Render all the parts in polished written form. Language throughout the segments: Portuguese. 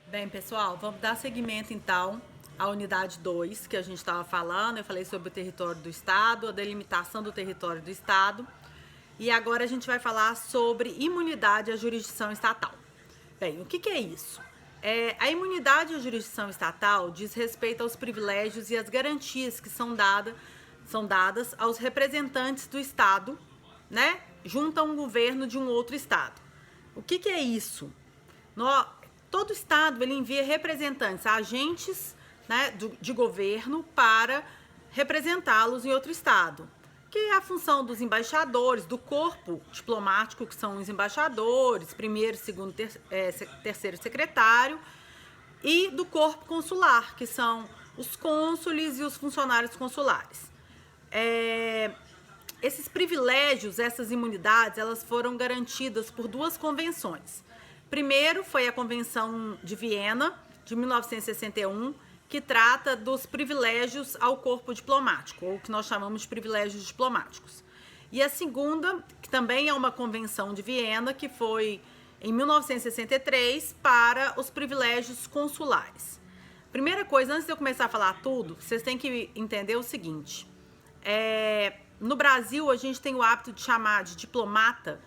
Bem, pessoal, vamos dar seguimento então à unidade 2 que a gente estava falando. Eu falei sobre o território do Estado, a delimitação do território do Estado. E agora a gente vai falar sobre imunidade à jurisdição estatal. Bem, o que é isso? A imunidade à jurisdição estatal diz respeito aos privilégios e às garantias que são dadas aos representantes do Estado, né, junto a um governo de um outro Estado. O que é isso? Todo Estado ele envia representantes, agentes, né, de governo para representá-los em outro Estado, que é a função dos embaixadores, do corpo diplomático, que são os embaixadores, primeiro, segundo, terceiro secretário, e do corpo consular, que são os cônsules e os funcionários consulares. Esses privilégios, essas imunidades, elas foram garantidas por duas convenções. Primeiro foi a Convenção de Viena, de 1961, que trata dos privilégios ao corpo diplomático, ou o que nós chamamos de privilégios diplomáticos. E a segunda, que também é uma Convenção de Viena, que foi em 1963, para os privilégios consulares. Primeira coisa, antes de eu começar a falar tudo, vocês têm que entender o seguinte. No Brasil, a gente tem o hábito de chamar de diplomata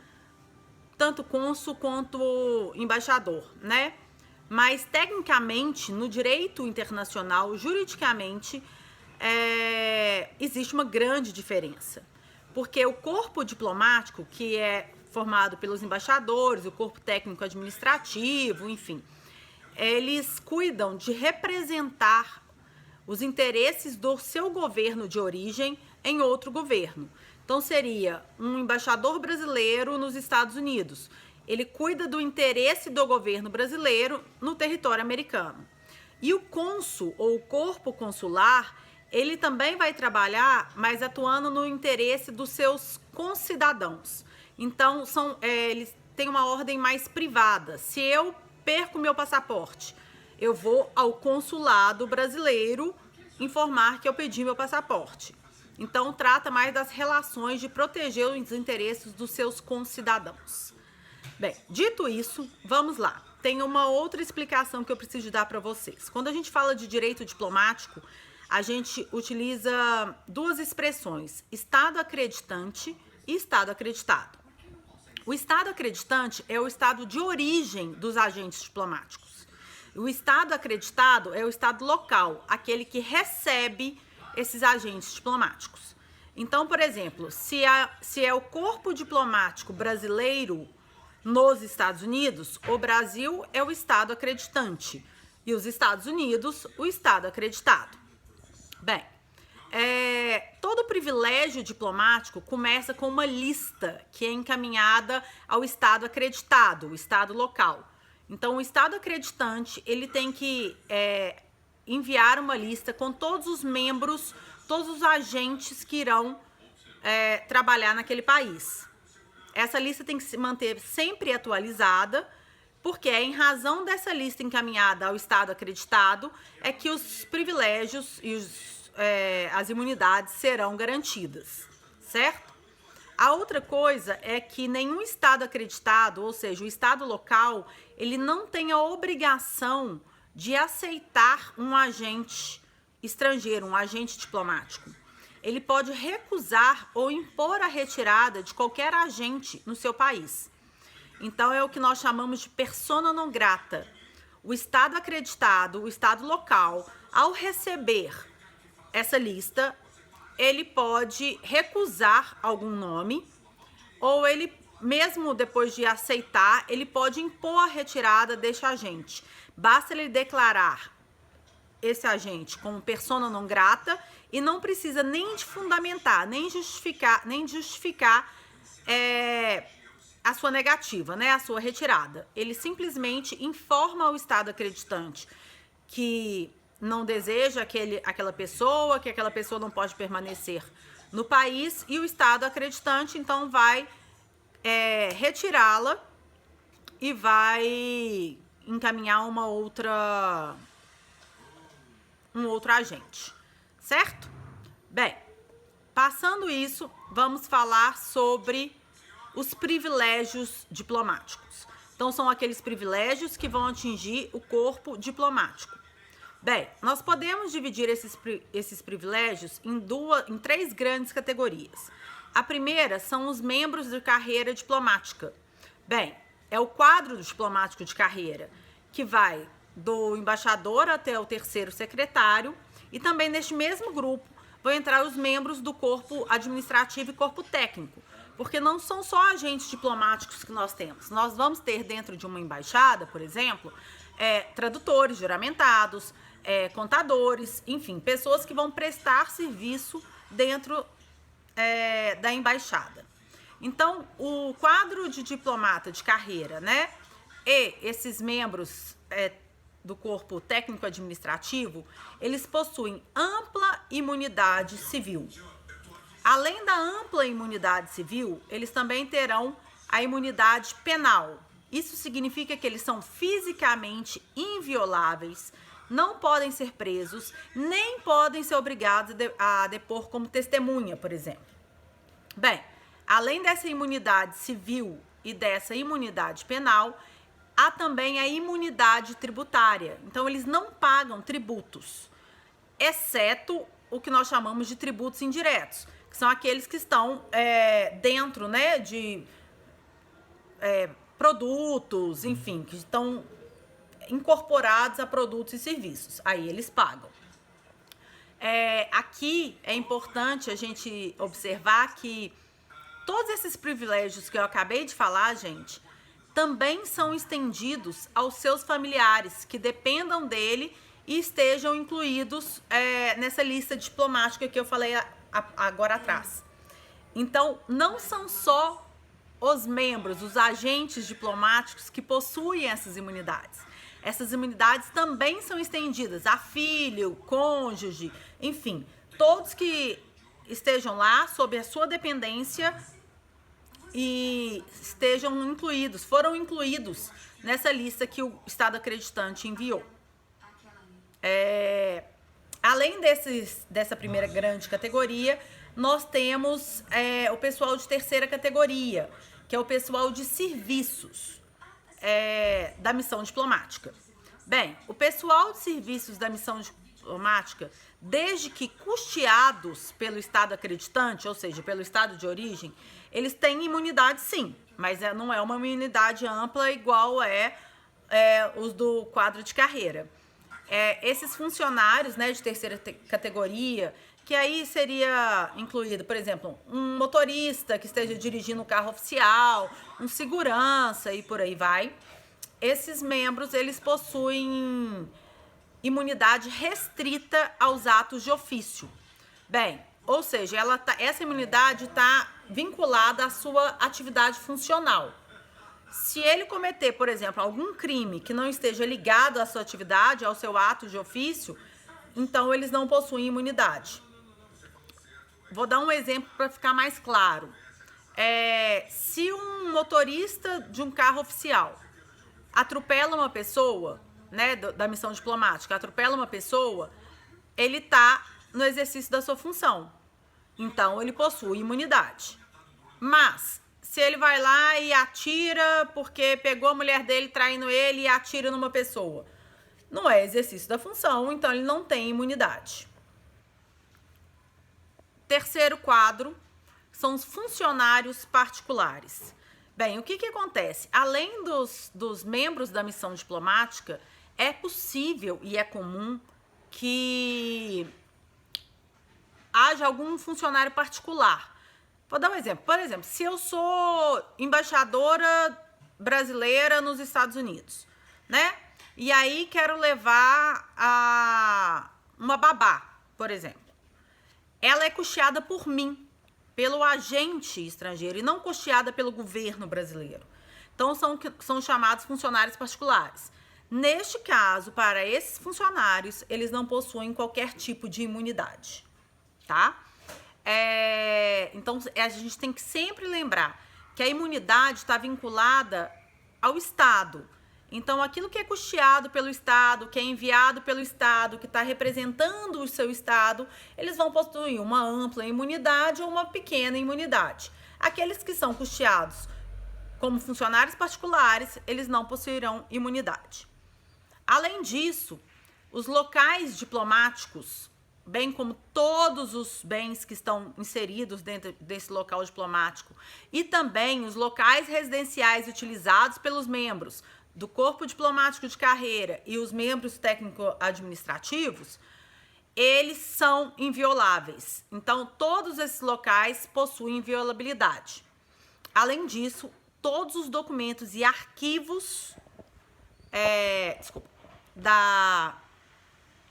tanto cônsul quanto embaixador, né? Mas, tecnicamente, no direito internacional, juridicamente, existe uma grande diferença. Porque o corpo diplomático, que é formado pelos embaixadores, o corpo técnico administrativo, enfim, eles cuidam de representar os interesses do seu governo de origem em outro governo. Então, seria um embaixador brasileiro nos Estados Unidos. Ele cuida do interesse do governo brasileiro no território americano. E o cônsul, ou o corpo consular, ele também vai trabalhar, mas atuando no interesse dos seus concidadãos. Então, eles têm uma ordem mais privada. Se eu perco meu passaporte, eu vou ao consulado brasileiro informar que eu pedi meu passaporte. Então, trata mais das relações de proteger os interesses dos seus concidadãos. Bem, dito isso, vamos lá. Tem uma outra explicação que eu preciso dar para vocês. Quando a gente fala de direito diplomático, a gente utiliza duas expressões, Estado acreditante e Estado acreditado. O Estado acreditante é o estado de origem dos agentes diplomáticos. O Estado acreditado é o estado local, aquele que recebe esses agentes diplomáticos. Então, por exemplo, se é o corpo diplomático brasileiro nos Estados Unidos, o Brasil é o Estado acreditante e os Estados Unidos, o Estado acreditado. Bem, todo privilégio diplomático começa com uma lista que é encaminhada ao Estado acreditado, o Estado local. Então, o Estado acreditante, ele tem que enviar uma lista com todos os membros, todos os agentes que irão trabalhar naquele país. Essa lista tem que se manter sempre atualizada, porque é em razão dessa lista encaminhada ao Estado acreditado é que os privilégios e as imunidades serão garantidas, certo? A outra coisa é que nenhum Estado acreditado, ou seja, o Estado local, ele não tem a obrigação de aceitar um agente estrangeiro, um agente diplomático. Ele pode recusar ou impor a retirada de qualquer agente no seu país. Então, é o que nós chamamos de persona non grata. O Estado acreditado, o Estado local, ao receber essa lista, ele pode recusar algum nome, ou ele, mesmo depois de aceitar, ele pode impor a retirada deste agente. Basta ele declarar esse agente como persona non grata e não precisa nem de fundamentar, nem justificar a sua negativa, né, a sua retirada. Ele simplesmente informa ao Estado acreditante que não deseja aquela pessoa, que aquela pessoa não pode permanecer no país, e o Estado acreditante, então, vai retirá-la e vai encaminhar um outro agente, certo? Bem, passando isso, vamos falar sobre os privilégios diplomáticos. Então, são aqueles privilégios que vão atingir o corpo diplomático. Bem, nós podemos dividir esses privilégios em 3 grandes categorias. A primeira são os membros de carreira diplomática. Bem, é o quadro diplomático de carreira, que vai do embaixador até o 3º secretário, e também neste mesmo grupo vão entrar os membros do corpo administrativo e corpo técnico, porque não são só agentes diplomáticos que nós temos. Nós vamos ter dentro de uma embaixada, por exemplo, tradutores juramentados, contadores, enfim, pessoas que vão prestar serviço dentro da embaixada. Então, o quadro de diplomata de carreira, né, e esses membros do corpo técnico-administrativo, eles possuem ampla imunidade civil. Além da ampla imunidade civil, eles também terão a imunidade penal. Isso significa que eles são fisicamente invioláveis, não podem ser presos, nem podem ser obrigados a depor como testemunha, por exemplo. Bem, além dessa imunidade civil e dessa imunidade penal, há também a imunidade tributária. Então, eles não pagam tributos, exceto o que nós chamamos de tributos indiretos, que são aqueles que estão dentro, né, de produtos, enfim, que estão incorporados a produtos e serviços. Aí eles pagam. Aqui é importante a gente observar que todos esses privilégios que eu acabei de falar, gente, também são estendidos aos seus familiares que dependam dele e estejam incluídos nessa lista diplomática que eu falei agora atrás. Então, não são só os membros, os agentes diplomáticos que possuem essas imunidades. Essas imunidades também são estendidas a filho, cônjuge, enfim, todos que estejam lá sob a sua dependência e foram incluídos nessa lista que o Estado acreditante enviou. Além dessa primeira grande categoria, nós temos o pessoal de 3ª categoria, que é o pessoal de serviços da missão diplomática. Bem, o pessoal de serviços da missão diplomática, desde que custeados pelo Estado acreditante, ou seja, pelo Estado de origem, eles têm imunidade sim, mas não é uma imunidade ampla igual os do quadro de carreira. Esses funcionários, né, de 3ª categoria, que aí seria incluído, por exemplo, um motorista que esteja dirigindo um carro oficial, um segurança e por aí vai. Esses membros, eles possuem imunidade restrita aos atos de ofício. Bem, ou seja, essa imunidade está vinculada à sua atividade funcional. Se ele cometer, por exemplo, algum crime que não esteja ligado à sua atividade, ao seu ato de ofício, então eles não possuem imunidade. Vou dar um exemplo para ficar mais claro. Se um motorista de um carro oficial atropela uma pessoa, né, da missão diplomática, atropela uma pessoa, ele está no exercício da sua função. Então, ele possui imunidade. Mas, se ele vai lá e atira porque pegou a mulher dele traindo ele e atira numa pessoa, não é exercício da função, então ele não tem imunidade. Terceiro quadro são os funcionários particulares. Bem, o que acontece? Além dos membros da missão diplomática, é possível e é comum que haja algum funcionário particular. Vou dar um exemplo. Por exemplo, se eu sou embaixadora brasileira nos Estados Unidos, né? E aí quero levar uma babá, por exemplo. Ela é custeada por mim, pelo agente estrangeiro, e não custeada pelo governo brasileiro. Então, são chamados funcionários particulares. Neste caso, para esses funcionários, eles não possuem qualquer tipo de imunidade, tá? Então, a gente tem que sempre lembrar que a imunidade está vinculada ao Estado. Então, aquilo que é custeado pelo Estado, que é enviado pelo Estado, que está representando o seu Estado, eles vão possuir uma ampla imunidade ou uma pequena imunidade. Aqueles que são custeados como funcionários particulares, eles não possuirão imunidade. Além disso, os locais diplomáticos, bem como todos os bens que estão inseridos dentro desse local diplomático e também os locais residenciais utilizados pelos membros do corpo diplomático de carreira e os membros técnico-administrativos, eles são invioláveis. Então, todos esses locais possuem inviolabilidade. Além disso, todos os documentos e arquivos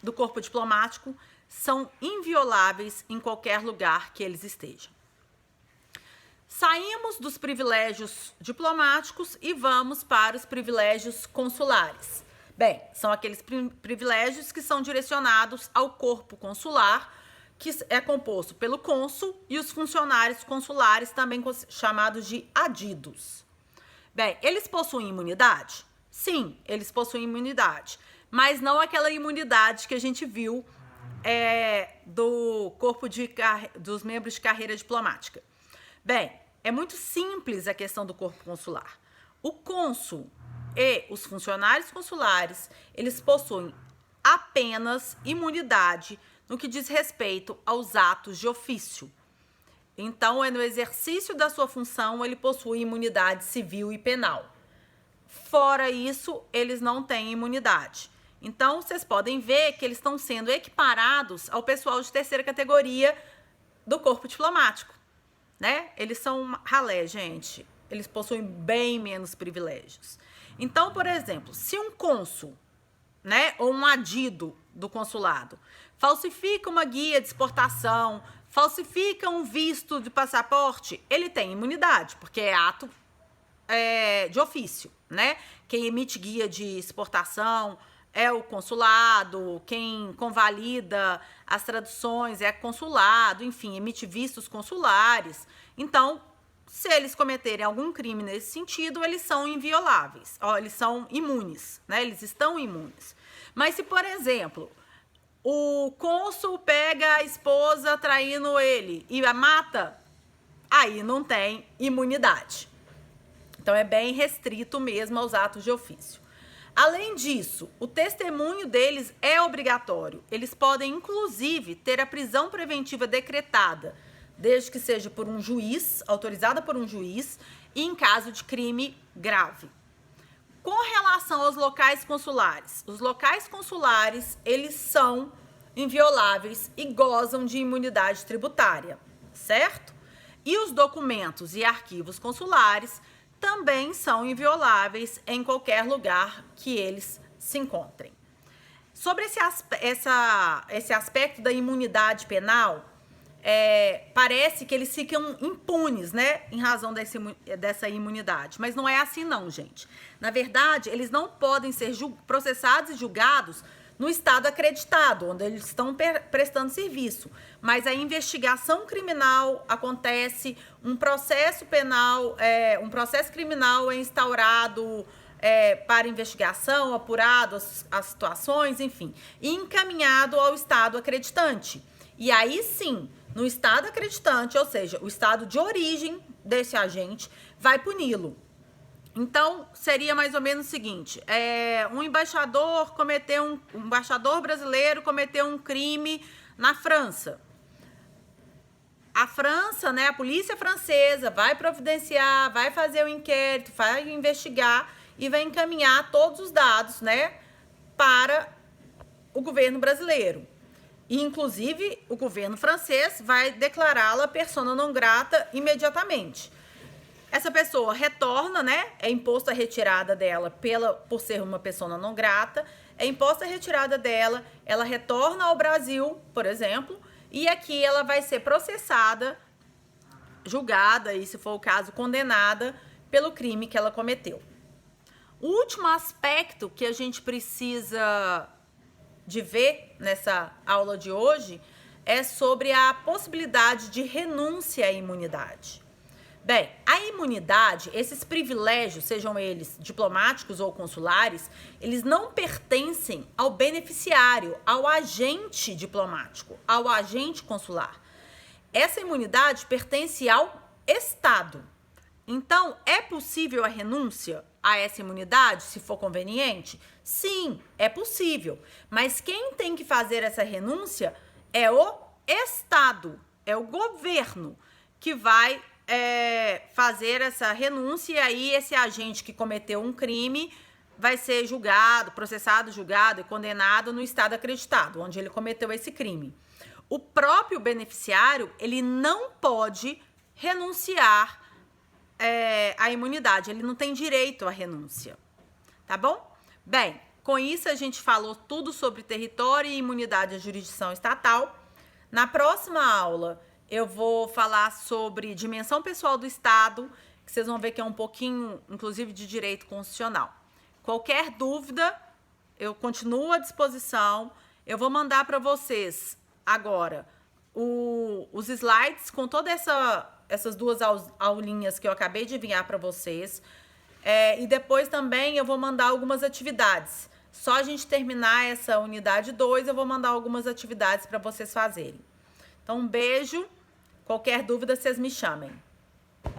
do corpo diplomático são invioláveis em qualquer lugar que eles estejam. Saímos dos privilégios diplomáticos e vamos para os privilégios consulares. Bem, são aqueles privilégios que são direcionados ao corpo consular, que é composto pelo cônsul e os funcionários consulares, também chamados de adidos. Bem, eles possuem imunidade? Sim, eles possuem imunidade, mas não aquela imunidade que a gente viu do corpo dos membros de carreira diplomática. Bem, é muito simples a questão do corpo consular. O cônsul e os funcionários consulares, eles possuem apenas imunidade no que diz respeito aos atos de ofício. Então, no exercício da sua função, ele possui imunidade civil e penal. Fora isso, eles não têm imunidade. Então, vocês podem ver que eles estão sendo equiparados ao pessoal de terceira categoria do corpo diplomático, né? Eles são ralé, gente. Eles possuem bem menos privilégios. Então, por exemplo, se um cônsul, né, ou um adido do consulado falsifica uma guia de exportação, falsifica um visto de passaporte, ele tem imunidade, porque é ato de ofício, né? Quem emite guia de exportação é o consulado, quem convalida as traduções é consulado, enfim, emite vistos consulares. Então, se eles cometerem algum crime nesse sentido, eles são invioláveis, eles são imunes, né? Eles estão imunes. Mas se, por exemplo, o cônsul pega a esposa traindo ele e a mata, aí não tem imunidade. Então, é bem restrito mesmo aos atos de ofício. Além disso, o testemunho deles é obrigatório. Eles podem, inclusive, ter a prisão preventiva decretada, desde que seja por um juiz, autorizada por um juiz, e em caso de crime grave. Com relação aos locais consulares, os locais consulares, eles são invioláveis e gozam de imunidade tributária, certo? E os documentos e arquivos consulares também são invioláveis em qualquer lugar que eles se encontrem. Sobre esse aspecto da imunidade penal, parece que eles ficam impunes, né, em razão dessa imunidade. Mas não é assim não, gente. Na verdade, eles não podem ser processados e julgados no estado acreditado, onde eles estão prestando serviço. Mas a investigação criminal acontece, um processo criminal é instaurado para investigação, apurado as situações, enfim, e encaminhado ao estado acreditante. E aí sim, no estado acreditante, ou seja, o estado de origem desse agente, vai puni-lo. Então, seria mais ou menos o seguinte, um embaixador brasileiro cometeu um crime na França. A França, né, a polícia francesa vai providenciar, vai fazer o inquérito, vai investigar e vai encaminhar todos os dados, né, para o governo brasileiro. E, inclusive, o governo francês vai declará-la persona non grata imediatamente. Essa pessoa retorna, né? É imposta a retirada dela por ser uma persona non grata. É imposta a retirada dela, ela retorna ao Brasil, por exemplo, e aqui ela vai ser processada, julgada e, se for o caso, condenada pelo crime que ela cometeu. O último aspecto que a gente precisa de ver nessa aula de hoje é sobre a possibilidade de renúncia à imunidade. Bem, a imunidade, esses privilégios, sejam eles diplomáticos ou consulares, eles não pertencem ao beneficiário, ao agente diplomático, ao agente consular. Essa imunidade pertence ao Estado. Então, é possível a renúncia a essa imunidade, se for conveniente? Sim, é possível. Mas quem tem que fazer essa renúncia é o Estado, é o governo que vai fazer essa renúncia, e aí esse agente que cometeu um crime vai ser julgado, processado, julgado e condenado no estado acreditado, onde ele cometeu esse crime. O próprio beneficiário, ele não pode renunciar à imunidade, ele não tem direito à renúncia, tá bom? Bem, com isso a gente falou tudo sobre território e imunidade à jurisdição estatal. Na próxima aula, eu vou falar sobre dimensão pessoal do Estado, que vocês vão ver que é um pouquinho, inclusive, de direito constitucional. Qualquer dúvida, eu continuo à disposição. Eu vou mandar para vocês agora os slides com todas essas duas aulinhas que eu acabei de enviar para vocês. E depois também eu vou mandar algumas atividades. Só a gente terminar essa unidade 2, eu vou mandar algumas atividades para vocês fazerem. Então, um beijo. Qualquer dúvida, vocês me chamem.